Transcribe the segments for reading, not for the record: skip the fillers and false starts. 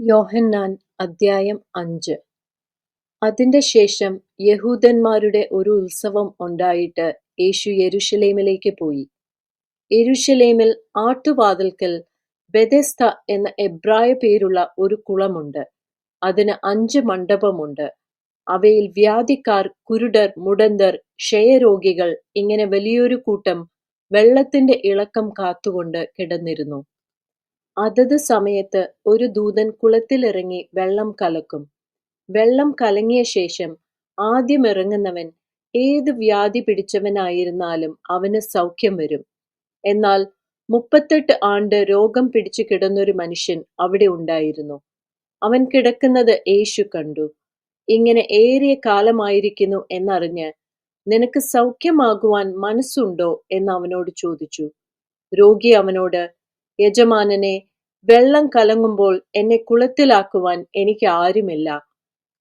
യോഹന്നാൻ അദ്ധ്യായം 5. അതിന്റെ ശേഷം യഹൂദന്മാരുടെ ഒരു ഉത്സവം ഉണ്ടായിട്ട് യേശു യെരൂശലേമിലേക്ക് പോയി. യെരൂശലേമിൽ ആട്ടുവാതിൽക്കൽ ബെഥെസ്ദ എന്ന എബ്രായ പേരുള്ള ഒരു കുളമുണ്ട്. അതിന് 5 മണ്ഡപമുണ്ട്. അവയിൽ വ്യാധിക്കാർ, കുരുടർ, മുടന്തർ, ക്ഷയരോഗികൾ ഇങ്ങനെ വലിയൊരു കൂട്ടം വെള്ളത്തിന്റെ ഇളക്കം കാത്തുകൊണ്ട് കിടന്നിരുന്നു. അതത് സമയത്ത് ഒരു ദൂതൻ കുളത്തിലിറങ്ങി വെള്ളം കലക്കും. വെള്ളം കലങ്ങിയ ശേഷം ആദ്യം ഇറങ്ങുന്നവൻ ഏത് വ്യാധി പിടിച്ചവനായിരുന്നാലും അവന് സൗഖ്യം വരും. എന്നാൽ 38 ആണ്ട് രോഗം പിടിച്ചു കിടന്നൊരു മനുഷ്യൻ അവിടെ ഉണ്ടായിരുന്നു. അവൻ കിടക്കുന്നത് യേശു കണ്ടു. ഇങ്ങനെ ഏറിയ കാലമായിരിക്കുന്നു എന്നറിഞ്ഞ്, നിനക്ക് സൗഖ്യമാകുവാൻ മനസ്സുണ്ടോ എന്ന് അവനോട് ചോദിച്ചു. രോഗി അവനോട്, യജമാനനെ, വെള്ളം കലങ്ങുമ്പോൾ എന്നെ കുളത്തിലാക്കുവാൻ എനിക്ക് ആരുമില്ല.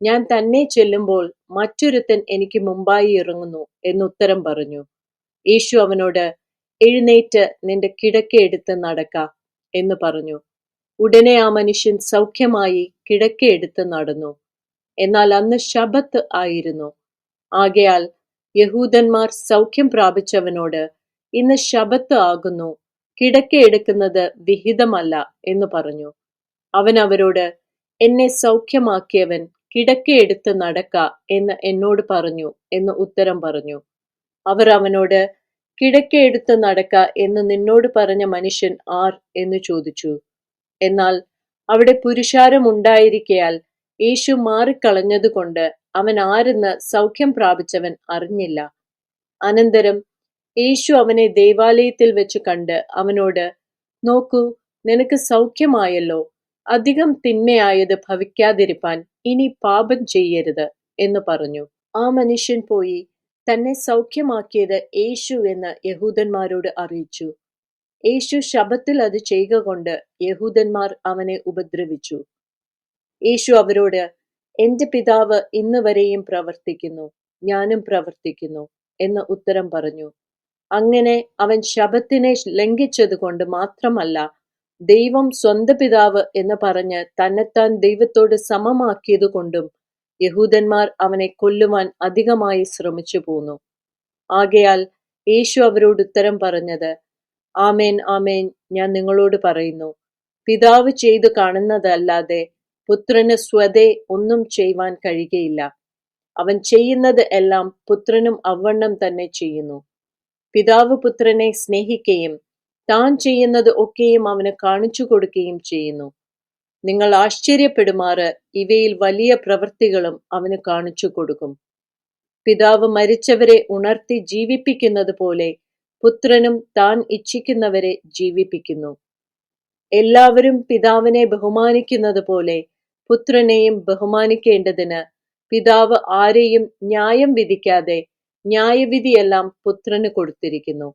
ഞാൻ തന്നെ ചെല്ലുമ്പോൾ മറ്റൊരുത്തൻ എനിക്ക് മുമ്പായി ഇറങ്ങുന്നു എന്നുത്തരം പറഞ്ഞു. യേശു അവനോട്, എഴുന്നേറ്റ് നിന്റെ കിടക്കയെടുത്ത് നടക്ക എന്ന് പറഞ്ഞു. ഉടനെ ആ മനുഷ്യൻ സൗഖ്യമായി കിടക്കയെടുത്ത് നടന്നു. എന്നാൽ അന്ന് ശബ്ബത്ത് ആയിരുന്നു. ആകയാൽ യഹൂദന്മാർ സൗഖ്യം പ്രാപിച്ചവനോട്, ഇന്ന് ശബ്ബത്ത് ആകുന്നു, കിടക്കയെടുക്കുന്നത് വിഹിതമല്ല എന്ന് പറഞ്ഞു. അവൻ അവരോട്, എന്നെ സൗഖ്യമാക്കിയവൻ കിടക്കയെടുത്ത് നടക്ക എന്ന് എന്നോട് പറഞ്ഞു എന്ന് ഉത്തരം പറഞ്ഞു. അവർ അവനോട്, കിടക്കയെടുത്ത് നടക്ക എന്ന് നിന്നോട് പറഞ്ഞ മനുഷ്യൻ ആർ എന്ന് ചോദിച്ചു. എന്നാൽ അവിടെ പുരുഷാരം ഉണ്ടായിരിക്കയാൽ യേശു മാറിക്കളഞ്ഞതുകൊണ്ട് അവൻ ആരെന്ന് സൗഖ്യം പ്രാപിച്ചവൻ അറിഞ്ഞില്ല. അനന്തരം യേശു അവനെ ദേവാലയത്തിൽ വെച്ച് കണ്ട് അവനോട്, നോക്കൂ, നിനക്ക് സൗഖ്യമായല്ലോ. അധികം തിന്മയായത് ഭവിക്കാതിരിപ്പാൻ ഇനി പാപം ചെയ്യരുത് എന്ന് പറഞ്ഞു. ആ മനുഷ്യൻ പോയി തന്നെ സൗഖ്യമാക്കിയത് യേശു എന്ന് യഹൂദന്മാരോട് അറിയിച്ചു. യേശു ശബ്ബത്തിൽ അത് ചെയ്യുക കൊണ്ട് യഹൂദന്മാർ അവനെ ഉപദ്രവിച്ചു. യേശു അവരോട്, എന്റെ പിതാവ് ഇന്ന് വരെയും പ്രവർത്തിക്കുന്നു, ഞാനും പ്രവർത്തിക്കുന്നു എന്ന് ഉത്തരം പറഞ്ഞു. അങ്ങനെ അവൻ ശബ്ബത്തിനെ ലംഘിച്ചതുകൊണ്ട് മാത്രമല്ല, ദൈവം സ്വന്തം പിതാവ് എന്ന് പറഞ്ഞ് തന്നെത്താൻ ദൈവത്തോട് സമമാക്കിയതുകൊണ്ടും യഹൂദന്മാർ അവനെ കൊല്ലുവാൻ അധികമായി ശ്രമിച്ചു പോന്നു. ആകയാൽ യേശു അവരോട് ഉത്തരം പറഞ്ഞത്, ആമേൻ ആമേൻ ഞാൻ നിങ്ങളോട് പറയുന്നു, പിതാവ് ചെയ്തു കാണുന്നതല്ലാതെ പുത്രന് സ്വതേ ഒന്നും ചെയ്യുവാൻ കഴിയുകയില്ല. അവൻ ചെയ്യുന്നത് എല്ലാം പുത്രനും അവണ്ണം തന്നെ ചെയ്യുന്നു. പിതാവ് പുത്രനെ സ്നേഹിക്കുകയും താൻ ചെയ്യുന്നത് ഒക്കെയും അവന് കാണിച്ചു കൊടുക്കുകയും ചെയ്യുന്നു. നിങ്ങൾ ആശ്ചര്യപ്പെടുമാറ് ഇവയിൽ വലിയ പ്രവൃത്തികളും അവന് കാണിച്ചു കൊടുക്കും. പിതാവ് മരിച്ചവരെ ഉണർത്തി ജീവിപ്പിക്കുന്നത് പോലെ പുത്രനും താൻ ഇച്ഛിക്കുന്നവരെ ജീവിപ്പിക്കുന്നു. എല്ലാവരും പിതാവിനെ ബഹുമാനിക്കുന്നത് പോലെ പുത്രനെയും ബഹുമാനിക്കേണ്ടതിന് പിതാവ് ആരെയും ന്യായം വിധിക്കാതെ ന്യായവിധിയെല്ലാം പുത്രന് കൊടുത്തിരിക്കുന്നു.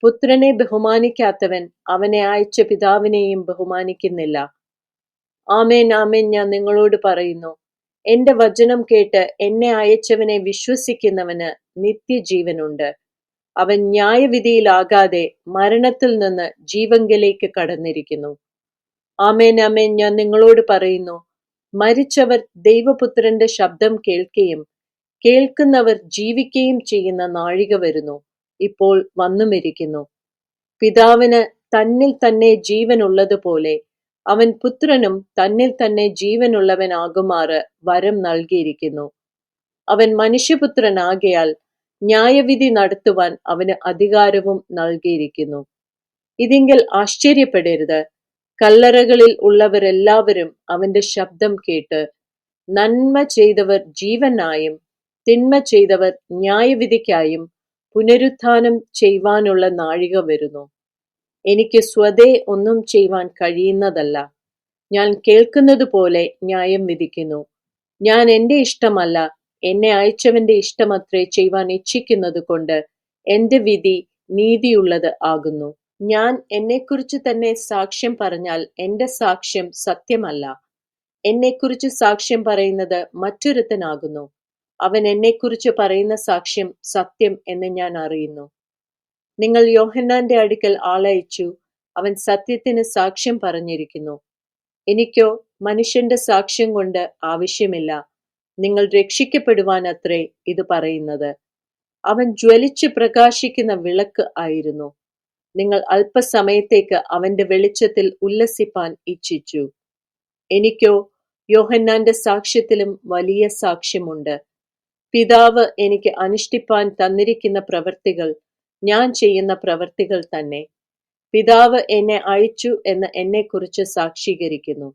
പുത്രനെ ബഹുമാനിക്കാത്തവൻ അവനെ അയച്ച പിതാവിനെയും ബഹുമാനിക്കുന്നില്ല. ആമേൻ ആമേൻ ഞാൻ നിങ്ങളോട് പറയുന്നു, എന്റെ വചനം കേട്ട് എന്നെ അയച്ചവനെ വിശ്വസിക്കുന്നവന് നിത്യജീവനുണ്ട്. അവൻ ന്യായവിധിയിലാകാതെ മരണത്തിൽ നിന്ന് ജീവങ്കലേക്ക് കടന്നിരിക്കുന്നു. ആമേൻ ആമേൻ ഞാൻ നിങ്ങളോട് പറയുന്നു, മരിച്ചവർ ദൈവപുത്രന്റെ ശബ്ദം കേൾക്കുകയും കേൾക്കുന്നവർ ജീവിക്കുകയും ചെയ്യുന്ന നാഴിക വരുന്നു, ഇപ്പോൾ വന്നുമിരിക്കുന്നു. പിതാവിന് തന്നിൽ തന്നെ ജീവനുള്ളതുപോലെ അവൻ പുത്രനും തന്നിൽ തന്നെ ജീവനുള്ളവനാകുമാറ് വരം നൽകിയിരിക്കുന്നു. അവൻ മനുഷ്യപുത്രനാകയാൽ ന്യായവിധി നടത്തുവാൻ അവന് അധികാരവും നൽകിയിരിക്കുന്നു. ഇതിങ്കൽ ആശ്ചര്യപ്പെടരുത്. കല്ലറകളിൽ ഉള്ളവരെല്ലാവരും അവന്റെ ശബ്ദം കേട്ട്, നന്മ ചെയ്തവർ ജീവനായും തിന്മ ചെയ്തവർ ന്യായവിധിക്കായും പുനരുത്ഥാനം ചെയ്യുവാനുള്ള നാഴിക വരുന്നു. എനിക്ക് സ്വതേ ഒന്നും ചെയ്യുവാൻ കഴിയുന്നതല്ല. ഞാൻ കേൾക്കുന്നത് പോലെ ന്യായം വിധിക്കുന്നു. ഞാൻ എന്റെ ഇഷ്ടമല്ല, എന്നെ അയച്ചവന്റെ ഇഷ്ടമത്രേ ചെയ്യുവാൻ ഇച്ഛിക്കുന്നത് കൊണ്ട് എന്റെ വിധി നീതിയുള്ളത് ആകുന്നു. ഞാൻ എന്നെക്കുറിച്ച് തന്നെ സാക്ഷ്യം പറഞ്ഞാൽ എന്റെ സാക്ഷ്യം സത്യമല്ല. എന്നെക്കുറിച്ച് സാക്ഷ്യം പറയുന്നത് മറ്റൊരുത്തനാകുന്നു. അവൻ എന്നെക്കുറിച്ച് പറയുന്ന സാക്ഷ്യം സത്യം എന്ന് ഞാൻ അറിയുന്നു. നിങ്ങൾ യോഹന്നാന്റെ അടുക്കൽ ആളയച്ചു, അവൻ സത്യത്തിന് സാക്ഷ്യം പറഞ്ഞിരിക്കുന്നു. എനിക്കോ മനുഷ്യന്റെ സാക്ഷ്യം കൊണ്ട് ആവശ്യമില്ല. നിങ്ങൾ രക്ഷിക്കപ്പെടുവാനത്രേ ഇത് പറയുന്നത്. അവൻ ജ്വലിച്ച് പ്രകാശിക്കുന്ന വിളക്ക് ആയിരുന്നു. നിങ്ങൾ അല്പസമയത്തേക്ക് അവന്റെ വെളിച്ചത്തിൽ ഉല്ലസിപ്പാൻ ഇച്ഛിച്ചു. എനിക്കോ യോഹന്നാന്റെ സാക്ഷ്യത്തിലും വലിയ സാക്ഷ്യമുണ്ട്. പിതാവ് എനിക്ക് അനുഷ്ഠിപ്പാൻ തന്നിരിക്കുന്ന പ്രവൃത്തികൾ ഞാൻ ചെയ്യുന്ന പ്രവൃത്തികൾ തന്നെ. പിതാവ് എന്നെ അയച്ചു എന്ന് എന്നെക്കുറിച്ച് സാക്ഷീകരിക്കുന്നു.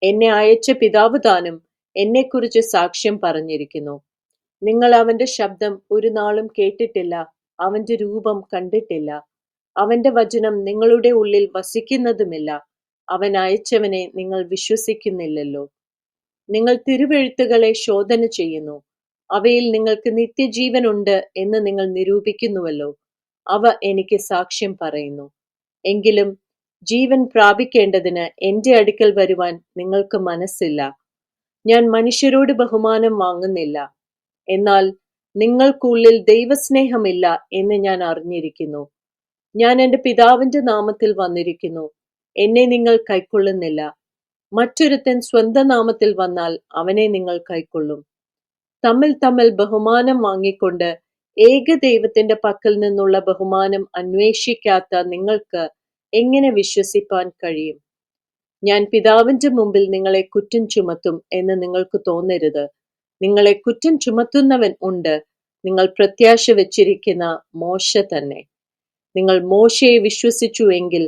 എന്നെ അയച്ച പിതാവ് താനും എന്നെക്കുറിച്ച് സാക്ഷ്യം പറഞ്ഞിരിക്കുന്നു. നിങ്ങൾ അവന്റെ ശബ്ദം ഒരു നാളും കേട്ടിട്ടില്ല, അവന്റെ രൂപം കണ്ടിട്ടില്ല. അവന്റെ വചനം നിങ്ങളുടെ ഉള്ളിൽ വസിക്കുന്നതുമില്ല. അവൻ അയച്ചവനെ നിങ്ങൾ വിശ്വസിക്കുന്നില്ലല്ലോ. നിങ്ങൾ തിരുവെഴുത്തുകളെ ശോധന ചെയ്യുന്നു, അവയിൽ നിങ്ങൾക്ക് നിത്യജീവനുണ്ട് എന്ന് നിങ്ങൾ നിരൂപിക്കുന്നുവല്ലോ. അവ എനിക്ക് സാക്ഷ്യം പറയുന്നു. എങ്കിലും ജീവൻ പ്രാപിക്കേണ്ടതിന് എന്റെ അടുക്കൽ വരുവാൻ നിങ്ങൾക്ക് മനസ്സില്ല. ഞാൻ മനുഷ്യരോട് ബഹുമാനം വാങ്ങുന്നില്ല, എന്നാൽ നിങ്ങൾക്കുള്ളിൽ ദൈവസ്നേഹമില്ല എന്ന് ഞാൻ അറിഞ്ഞിരിക്കുന്നു. ഞാൻ എന്റെ പിതാവിന്റെ നാമത്തിൽ വന്നിരിക്കുന്നു, എന്നെ നിങ്ങൾ കൈക്കൊള്ളുന്നില്ല. മറ്റൊരുത്തൻ സ്വന്തം നാമത്തിൽ വന്നാൽ അവനെ നിങ്ങൾ കൈക്കൊള്ളും. തമ്മിൽ തമ്മിൽ ബഹുമാനം വാങ്ങിക്കൊണ്ട് ഏക ദൈവത്തിന്റെ പക്കൽ നിന്നുള്ള ബഹുമാനം അന്വേഷിക്കാത്ത നിങ്ങൾക്ക് എങ്ങനെ വിശ്വസിപ്പാൻ കഴിയും? ഞാൻ പിതാവിന്റെ മുമ്പിൽ നിങ്ങളെ കുറ്റം ചുമത്തും എന്ന് നിങ്ങൾക്ക് തോന്നരുത്. നിങ്ങളെ കുറ്റം ചുമത്തുന്നവൻ ഉണ്ട്, നിങ്ങൾ പ്രത്യാശ വെച്ചിരിക്കുന്ന മോശ തന്നെ. നിങ്ങൾ മോശയെ വിശ്വസിച്ചു എങ്കിൽ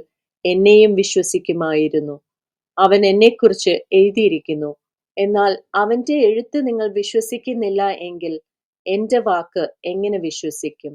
എന്നെയും വിശ്വസിക്കുമായിരുന്നു. അവൻ എന്നെക്കുറിച്ച് എഴുതിയിരിക്കുന്നു. എന്നാൽ അവന്റെ എഴുത്ത് നിങ്ങൾ വിശ്വസിക്കുന്നില്ല എങ്കിൽ എന്റെ വാക്ക് എങ്ങനെ വിശ്വസിക്കും?